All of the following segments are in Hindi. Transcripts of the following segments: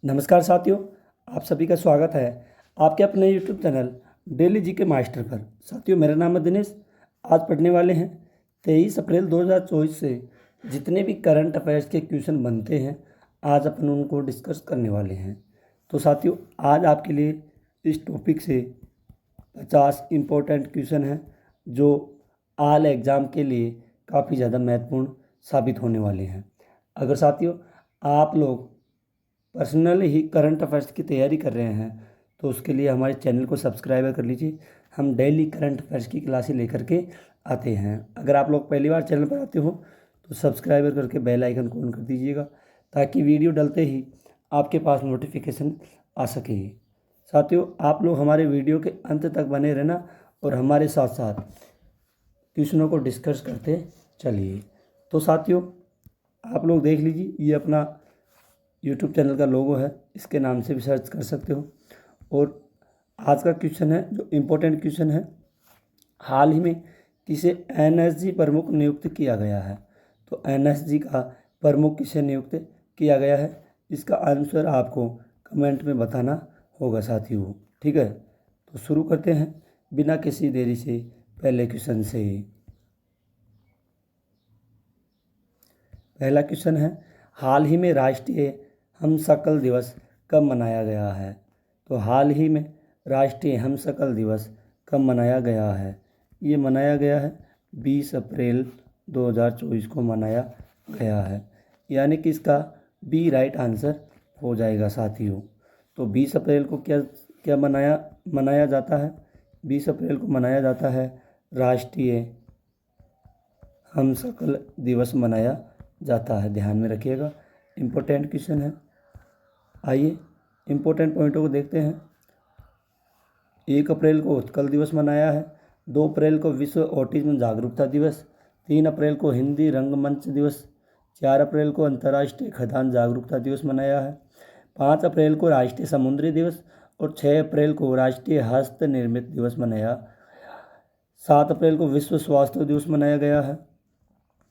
नमस्कार साथियों, आप सभी का स्वागत है आपके अपने YouTube channel daily GK master पर। साथियों, मेरा नाम है दिनेश। आज पढ़ने वाले हैं 23 अप्रैल 2024 से जितने भी करंट अफेयर्स के क्वेश्चन बनते हैं, आज अपन उनको डिस्कस करने वाले हैं। तो साथियों, आज आपके लिए इस टॉपिक से 50 इम्पोर्टेंट क्वेश्चन हैं जो ऑल एग्ज़ाम के लिए काफ़ी ज़्यादा महत्वपूर्ण साबित होने वाले हैं। अगर साथियों आप लोग पर्सनली ही करंट अफेयर्स की तैयारी कर रहे हैं तो उसके लिए हमारे चैनल को सब्सक्राइब कर लीजिए। हम डेली करंट अफेयर्स की क्लासें लेकर के आते हैं। अगर आप लोग पहली बार चैनल पर आते हो तो सब्सक्राइब करके बेल आइकन को ऑन कर दीजिएगा ताकि वीडियो डलते ही आपके पास नोटिफिकेशन आ सके। साथियों, आप लोग हमारे वीडियो के अंत तक बने रहना और हमारे साथ साथ क्वेश्चनों को डिस्कस करते चलिए। तो साथियों, आप लोग देख लीजिए, ये अपना यूट्यूब चैनल का लोगो है, इसके नाम से भी सर्च कर सकते हो। और आज का क्वेश्चन है जो इम्पोर्टेंट क्वेश्चन है, हाल ही में किसे एनएसजी प्रमुख नियुक्त किया गया है। तो एनएसजी का प्रमुख किसे नियुक्त किया गया है, इसका आंसर आपको कमेंट में बताना होगा साथियों। ठीक है, तो शुरू करते हैं बिना किसी देरी से पहले क्वेश्चन से। पहला क्वेश्चन है, हाल ही में राष्ट्रीय हम शकल दिवस कब मनाया गया है। तो हाल ही में राष्ट्रीय हम शकल दिवस कब मनाया गया है। ये मनाया गया है 20 अप्रैल 2024 को मनाया गया है, यानी कि इसका बी राइट आंसर हो जाएगा साथियों। तो 20 अप्रैल को क्या क्या मनाया जाता है। 20 अप्रैल को मनाया जाता है राष्ट्रीय हम शकल दिवस मनाया जाता है, ध्यान में रखिएगा। इम्पोर्टेंट क्वेश्चन है। आइए इम्पोर्टेंट पॉइंटों को देखते हैं। 1 अप्रैल को उत्कल दिवस मनाया है। 2 अप्रैल को विश्व ऑटिज्म जागरूकता दिवस। 3 अप्रैल को हिंदी रंगमंच दिवस। 4 अप्रैल को अंतर्राष्ट्रीय खदान जागरूकता दिवस मनाया है। 5 अप्रैल को राष्ट्रीय समुद्री दिवस और 6 अप्रैल को राष्ट्रीय हस्त निर्मित दिवस मनाया। 7 अप्रैल को विश्व स्वास्थ्य दिवस मनाया गया है।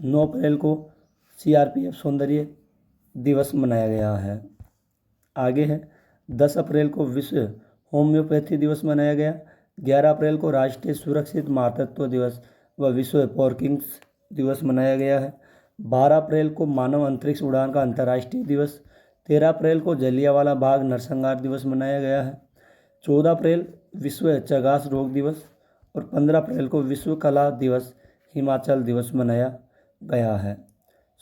9 अप्रैल को CRPF सौंदर्य दिवस मनाया गया है। आगे है 10 अप्रैल को विश्व होम्योपैथी दिवस मनाया गया। 11 अप्रैल को राष्ट्रीय सुरक्षित मातृत्व दिवस व विश्व पॉर्किंग्स दिवस मनाया गया है। 12 अप्रैल को मानव अंतरिक्ष उड़ान का अंतर्राष्ट्रीय दिवस। 13 अप्रैल को जलियांवाला बाग नरसंहार दिवस मनाया गया है। 14 अप्रैल विश्व चगास रोग दिवस और 15 अप्रैल को विश्व कला दिवस हिमाचल दिवस मनाया गया है।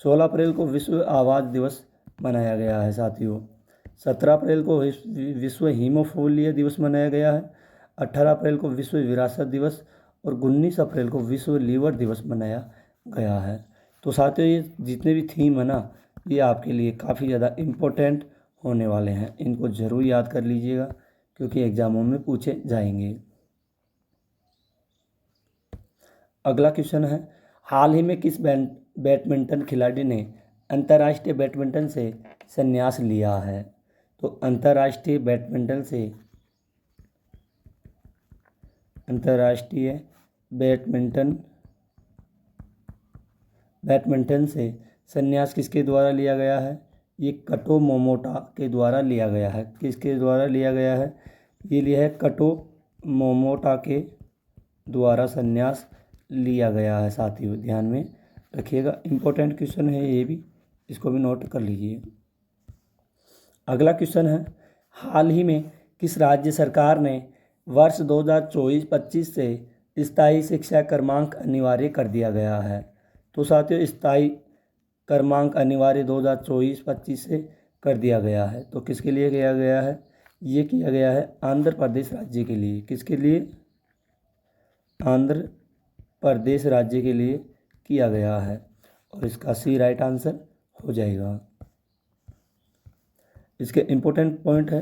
16 अप्रैल को विश्व आवाज़ दिवस मनाया गया है साथियों। 17 अप्रैल को विश्व हीमोफीलिया दिवस मनाया गया है। 18 अप्रैल को विश्व विरासत दिवस और 19 अप्रैल को विश्व लीवर दिवस मनाया गया है। तो साथियों, ये जितने भी थीम है ना, ये आपके लिए काफ़ी ज़्यादा इम्पोर्टेंट होने वाले हैं। इनको ज़रूर याद कर लीजिएगा क्योंकि एग्ज़ामों में पूछे जाएंगे। अगला क्वेश्चन है, हाल ही में किस बैडमिंटन खिलाड़ी ने अंतर्राष्ट्रीय बैडमिंटन से संन्यास लिया है। तो अंतर्राष्ट्रीय बैडमिंटन से संन्यास किसके द्वारा लिया गया है। ये कटो मोमोटा के द्वारा लिया गया है। किसके द्वारा लिया गया है, ये लिया है कटो मोमोटा के द्वारा संन्यास लिया गया है साथियों, ध्यान में रखिएगा। इम्पोर्टेंट क्वेश्चन है ये भी, इसको भी नोट कर लीजिए। अगला क्वेश्चन है, हाल ही में किस राज्य सरकार ने वर्ष 2024-25 से स्थायी शिक्षा क्रमांक अनिवार्य कर दिया गया है। तो साथियों, स्थायी क्रमांक अनिवार्य 2024-25 से कर दिया गया है। तो किसके लिए किया गया है, ये किया गया है आंध्र प्रदेश राज्य के लिए। किसके लिए, आंध्र प्रदेश राज्य के लिए किया गया है और इसका सी राइट आंसर हो जाएगा। इसके इम्पोर्टेंट पॉइंट है,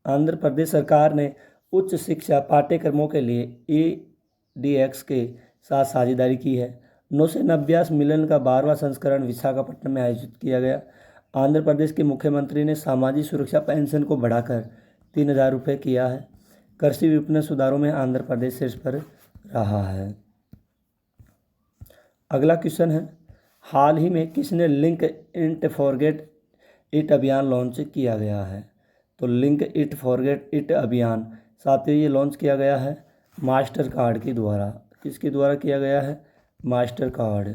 आंध्र प्रदेश सरकार ने उच्च शिक्षा पाठ्यक्रमों के लिए ADX के साथ साझेदारी की है। नौसेनाभ्यास मिलन का 12वां संस्करण विशाखापट्टनम में आयोजित किया गया। आंध्र प्रदेश के मुख्यमंत्री ने सामाजिक सुरक्षा पेंशन को बढ़ाकर 3,000 रुपये किया है। कृषि विपणन सुधारों में आंध्र प्रदेश शीर्ष पर रहा है। अगला क्वेश्चन है, हाल ही में किसने लिंक इंट फॉरगेट इट अभियान लॉन्च किया गया है। तो लिंक इट फॉरगेट इट अभियान साथियों ये लॉन्च किया गया है मास्टर कार्ड के द्वारा। किसके द्वारा किया गया है? Master card.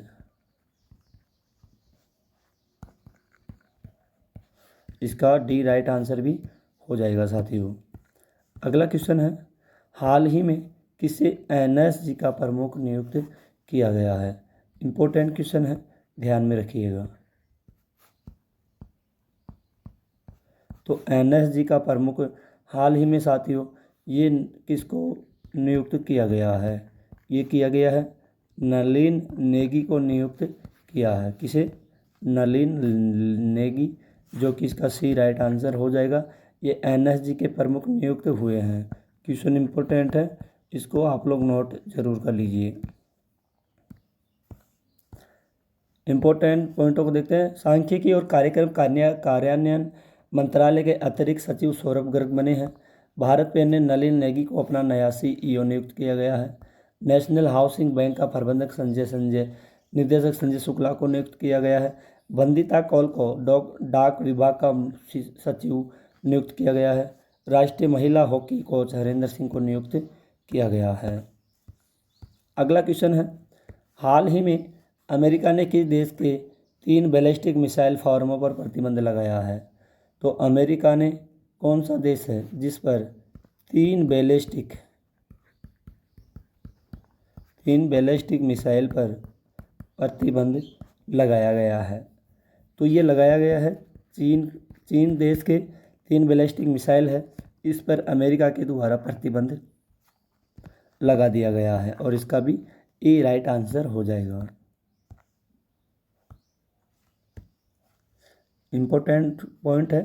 इसका डी राइट आंसर भी हो जाएगा साथियों। अगला क्वेश्चन है, हाल ही में किसे एनएसजी का प्रमुख नियुक्त किया गया है? इम्पोर्टेंट क्वेश्चन है, ध्यान में रखिएगा। तो एनएसजी का प्रमुख हाल ही में साथियों ये किसको नियुक्त किया गया है? ये किया गया है नलिन नेगी को नियुक्त किया है। किसे? नलिन नेगी, जो कि इसका सी राइट आंसर हो जाएगा। ये एनएसजी के प्रमुख नियुक्त हुए हैं। क्वेश्चन इम्पोर्टेंट है, इसको आप लोग नोट जरूर कर लीजिए। इम्पोर्टेंट पॉइंटों को देखते हैं। सांख्यिकी और कार्यक्रम कार्यान्वयन मंत्रालय के अतिरिक्त सचिव सौरभ गर्ग बने हैं। भारत पे ने नलिन नेगी को अपना नया सीईओ नियुक्त किया गया है। नेशनल हाउसिंग बैंक का प्रबंधक निदेशक संजय शुक्ला को नियुक्त किया गया है। वंदिता कौल को डाक विभाग का सचिव नियुक्त किया गया है। राष्ट्रीय महिला हॉकी कोच हरेंद्र सिंह को नियुक्त किया गया है। अगला क्वेश्चन है, हाल ही में अमेरिका ने किस देश के 3 बैलिस्टिक मिसाइल फॉर्मों पर प्रतिबंध लगाया है? तो अमेरिका ने कौन सा देश है जिस पर 3 बैलिस्टिक मिसाइल पर प्रतिबंध लगाया गया है? तो ये लगाया गया है चीन देश के 3 बैलिस्टिक मिसाइल है, इस पर अमेरिका के द्वारा प्रतिबंध लगा दिया गया है और इसका भी ए राइट आंसर हो जाएगा। इम्पोर्टेंट पॉइंट है,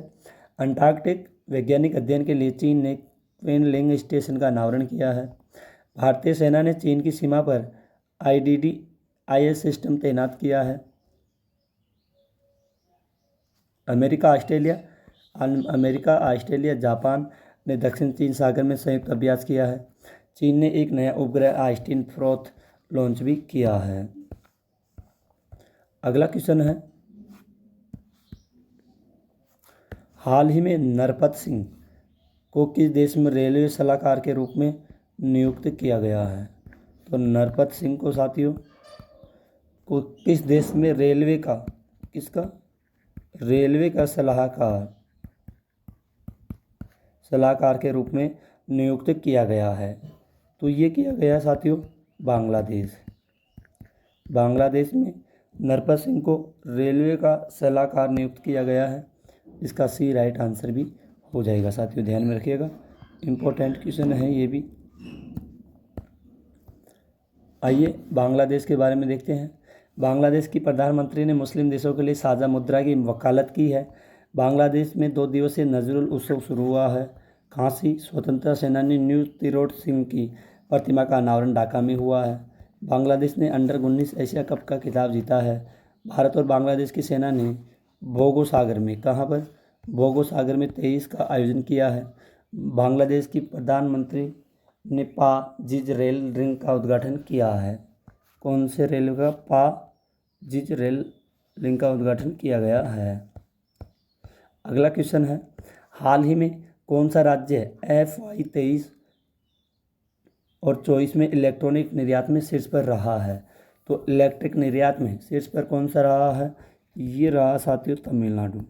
अंटार्कटिक वैज्ञानिक अध्ययन के लिए चीन ने क्वेनलिंग स्टेशन का अनावरण किया है। भारतीय सेना ने चीन की सीमा पर IDDIS सिस्टम तैनात किया है। अमेरिका ऑस्ट्रेलिया जापान ने दक्षिण चीन सागर में संयुक्त अभ्यास किया है। चीन ने एक नया उपग्रह आइस्टीन फ्रोथ लॉन्च भी किया है। अगला क्वेश्चन है, हाल ही में नरपत सिंह को किस देश में रेलवे सलाहकार के रूप में नियुक्त किया गया है? तो नरपत सिंह को साथियों को किस देश में रेलवे का सलाहकार के रूप में नियुक्त किया गया है? तो ये किया गया साथियों बांग्लादेश में नरपत सिंह को रेलवे का सलाहकार नियुक्त किया गया है। इसका सी राइट आंसर भी हो जाएगा साथियों, ध्यान में रखिएगा। इम्पोर्टेंट क्वेश्चन है ये भी। आइए बांग्लादेश के बारे में देखते हैं। बांग्लादेश की प्रधानमंत्री ने मुस्लिम देशों के लिए साझा मुद्रा की वकालत की है। बांग्लादेश में 2 दिवसीय नजरुल उत्सव शुरू हुआ है। खांसी स्वतंत्रता सेनानी न्यू तिरोट सिंह की प्रतिमा का अनावरण ढाका में हुआ है। बांग्लादेश ने अंडर-19 एशिया कप का खिताब जीता है। भारत और बांग्लादेश की सेना ने भोगोसागर में 23 का आयोजन किया है। बांग्लादेश की प्रधानमंत्री ने पा-जिज रेल रिंग का उद्घाटन किया है। कौन से रेल का? पा-जिज रेल रिंग का उद्घाटन किया गया है। अगला क्वेश्चन है, हाल ही में कौन सा राज्य FY 23 और 24 में इलेक्ट्रॉनिक निर्यात में शीर्ष पर रहा है? तो इलेक्ट्रिक निर्यात में शीर्ष पर कौन सा रहा है? ये रहा साथियों तमिलनाडु।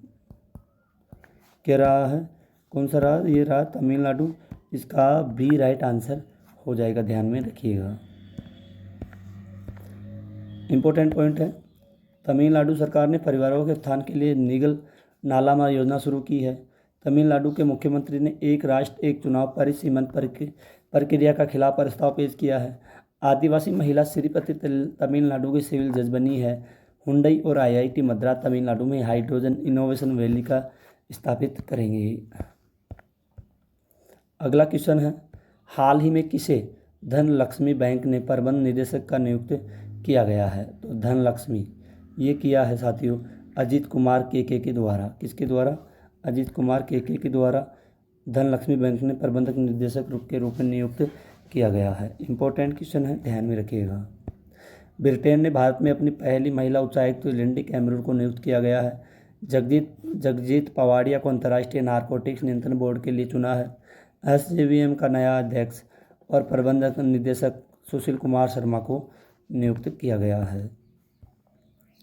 क्या रहा है? कौन सा रहा? ये रहा तमिलनाडु। इसका भी राइट आंसर हो जाएगा, ध्यान में रखिएगा। इम्पोर्टेंट पॉइंट है, तमिलनाडु सरकार ने परिवारों के उत्थान के लिए निगल नालामा योजना शुरू की है। तमिलनाडु के मुख्यमंत्री ने एक राष्ट्र एक चुनाव परिसीमन प्रक्रिया का खिलाफ प्रस्ताव पेश किया है। आदिवासी महिला श्रीपति तमिलनाडु की सिविल जज बनी है। हुंडई और IIT मद्रास तमिलनाडु में हाइड्रोजन इनोवेशन वैली का स्थापित करेंगे। अगला क्वेश्चन है, हाल ही में किसे धनलक्ष्मी बैंक ने प्रबंध निदेशक का नियुक्त किया गया है? तो धनलक्ष्मी ये किया है साथियों अजीत कुमार के द्वारा। किसके द्वारा? अजीत कुमार के द्वारा धनलक्ष्मी बैंक ने प्रबंधक निदेशक के रूप में नियुक्त किया गया है। इम्पोर्टेंट क्वेश्चन है, ध्यान में रखिएगा। ब्रिटेन ने भारत में अपनी पहली महिला उच्चायुक्त लिंडी कैमरून को नियुक्त किया गया है। जगजीत पवाडिया को अंतर्राष्ट्रीय नारकोटिक्स नियंत्रण बोर्ड के लिए चुना है। एसजेवीएम का नया अध्यक्ष और प्रबंधक निदेशक सुशील कुमार शर्मा को नियुक्त किया गया है।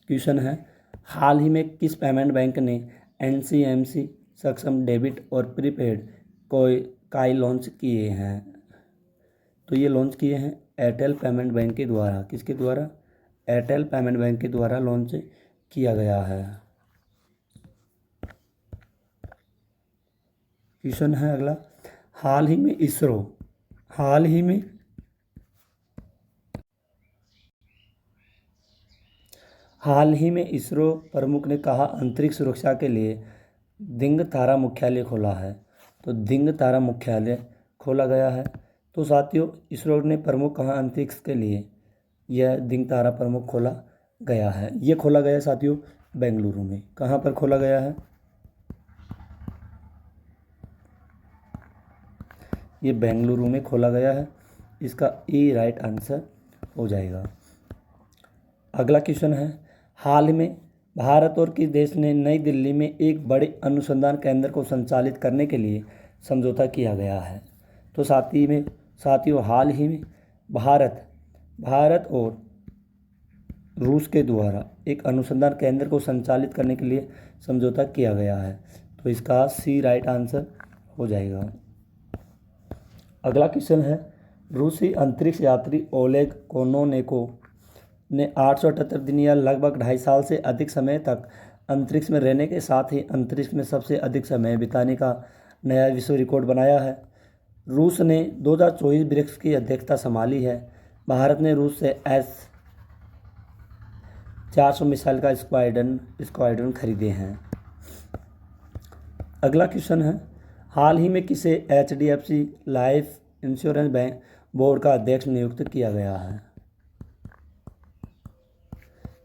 क्वेश्चन है, हाल ही में किस पेमेंट बैंक ने एनसीएमसी सक्षम डेबिट और प्रीपेड कार्ड लॉन्च किए हैं? तो ये लॉन्च किए हैं एयरटेल पेमेंट बैंक के द्वारा। किसके द्वारा? एयरटेल पेमेंट बैंक के द्वारा लॉन्च किया गया है। क्वेश्चन है अगला, हाल ही में इसरो प्रमुख ने कहा अंतरिक्ष सुरक्षा के लिए दिंग तारा मुख्यालय खोला है। तो दिंग तारा मुख्यालय खोला गया है। तो साथियों, इसरो ने प्रमुख कहा अंतरिक्ष के लिए यह दिंग तारा प्रमुख खोला गया है। ये खोला गया साथियों बेंगलुरु में। कहाँ पर खोला गया है? ये बेंगलुरु में खोला गया है। इसका ई राइट आंसर हो जाएगा। अगला क्वेश्चन है, हाल में भारत और किस देश ने नई दिल्ली में एक बड़े अनुसंधान केंद्र को संचालित करने के लिए समझौता किया गया है? तो साथियों हाल ही में भारत और रूस के द्वारा एक अनुसंधान केंद्र को संचालित करने के लिए समझौता किया गया है। तो इसका सी राइट आंसर हो जाएगा। अगला क्वेश्चन है, रूसी अंतरिक्ष यात्री ओलेग कोनोनेको ने 878 दिन या लगभग 2.5 साल से अधिक समय तक अंतरिक्ष में रहने के साथ ही अंतरिक्ष में सबसे अधिक समय बिताने का नया विश्व रिकॉर्ड बनाया है। रूस ने 2024 ब्रिक्स की अध्यक्षता संभाली है। भारत ने रूस से S-400 मिसाइल का स्क्वाड्रन खरीदे हैं। अगला क्वेश्चन है, हाल ही में किसे HDFC life insurance bank board का अध्यक्ष नियुक्त किया गया है?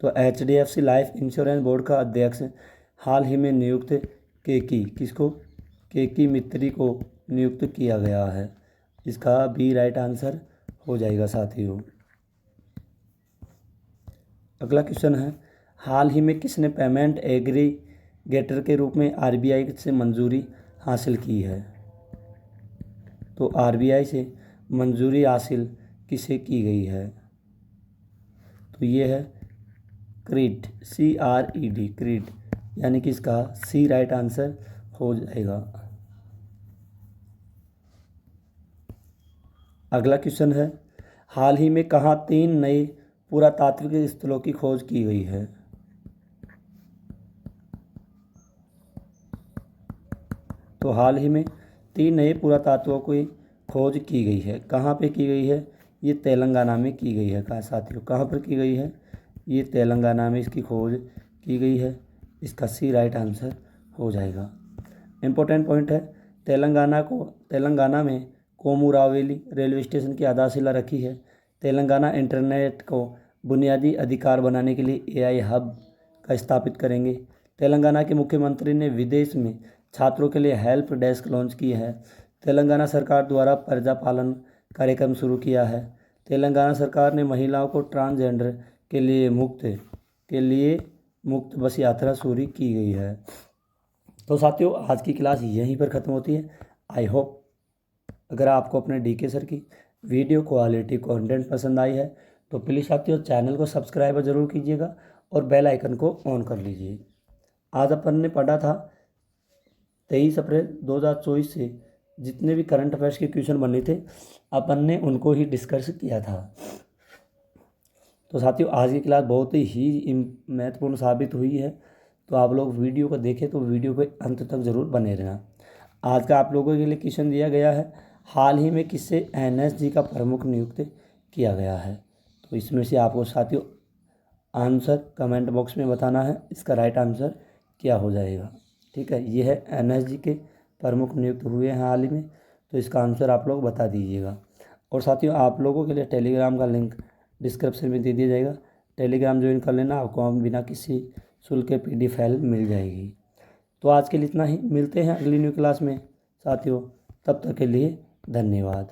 तो HDFC लाइफ इंश्योरेंस बोर्ड का अध्यक्ष हाल ही में नियुक्त केकी मित्री को नियुक्त किया गया है। इसका बी राइट आंसर हो जाएगा साथियों। अगला क्वेश्चन है, हाल ही में किसने पेमेंट एग्रीगेटर के रूप में RBI से मंजूरी हासिल की है? तो RBI से मंजूरी हासिल किसे की गई है? तो ये है क्रीड, CRED, क्रीड, यानी कि इसका सी राइट आंसर हो जाएगा। अगला क्वेश्चन है, हाल ही में कहाँ 3 नए पुरातात्विक स्थलों की खोज की गई है? तो हाल ही में 3 नए पुरातात्वों की खोज की गई है। कहाँ पे की गई है? ये तेलंगाना में की गई है। कहाँ साथियों, कहाँ पर की गई है? ये तेलंगाना में इसकी खोज की गई है। इसका सी राइट आंसर हो जाएगा। इम्पोर्टेंट पॉइंट है, तेलंगाना में कोमुरावेली रेलवे स्टेशन की आधारशिला रखी है। तेलंगाना इंटरनेट को बुनियादी अधिकार बनाने के लिए AI हब का स्थापित करेंगे। तेलंगाना के मुख्यमंत्री ने विदेश में छात्रों के लिए हेल्प डेस्क लॉन्च की है। तेलंगाना सरकार द्वारा प्रजा पालन कार्यक्रम शुरू किया है। तेलंगाना सरकार ने महिलाओं को ट्रांसजेंडर के लिए मुक्त बस यात्रा शुरू की गई है। तो साथियों, आज की क्लास यहीं पर ख़त्म होती है। आई होप अगर आपको अपने DK सर की वीडियो क्वालिटी कंटेंट पसंद आई है तो प्लीज़ साथियों चैनल को सब्सक्राइब ज़रूर कीजिएगा और बेल आइकन को ऑन कर लीजिए। आज अपन ने पढ़ा था 23 अप्रैल 2024 से जितने भी करंट अफेयर्स के क्वेश्चन बने थे अपन ने उनको ही डिस्कस किया था। तो साथियों, आज की क्लास बहुत ही महत्वपूर्ण साबित हुई है। तो आप लोग वीडियो को देखें तो वीडियो के अंत तक ज़रूर बने रहना। आज का आप लोगों के लिए क्वेश्चन दिया गया है, हाल ही में किससे NSG का प्रमुख नियुक्त किया गया है? तो इसमें से आपको साथियों आंसर कमेंट बॉक्स में बताना है, इसका राइट आंसर क्या हो जाएगा। ठीक है, ये है NSG के प्रमुख नियुक्त हुए हैं हाल ही में, तो इसका आंसर आप लोग बता दीजिएगा। और साथियों, आप लोगों के लिए टेलीग्राम का लिंक डिस्क्रिप्शन में दे दिया जाएगा। टेलीग्राम ज्वाइन कर लेना, आपको बिना किसी शुल्क के PDF फाइल मिल जाएगी। तो आज के लिए इतना ही, मिलते हैं अगली न्यू क्लास में साथियों, तब तक के लिए धन्यवाद।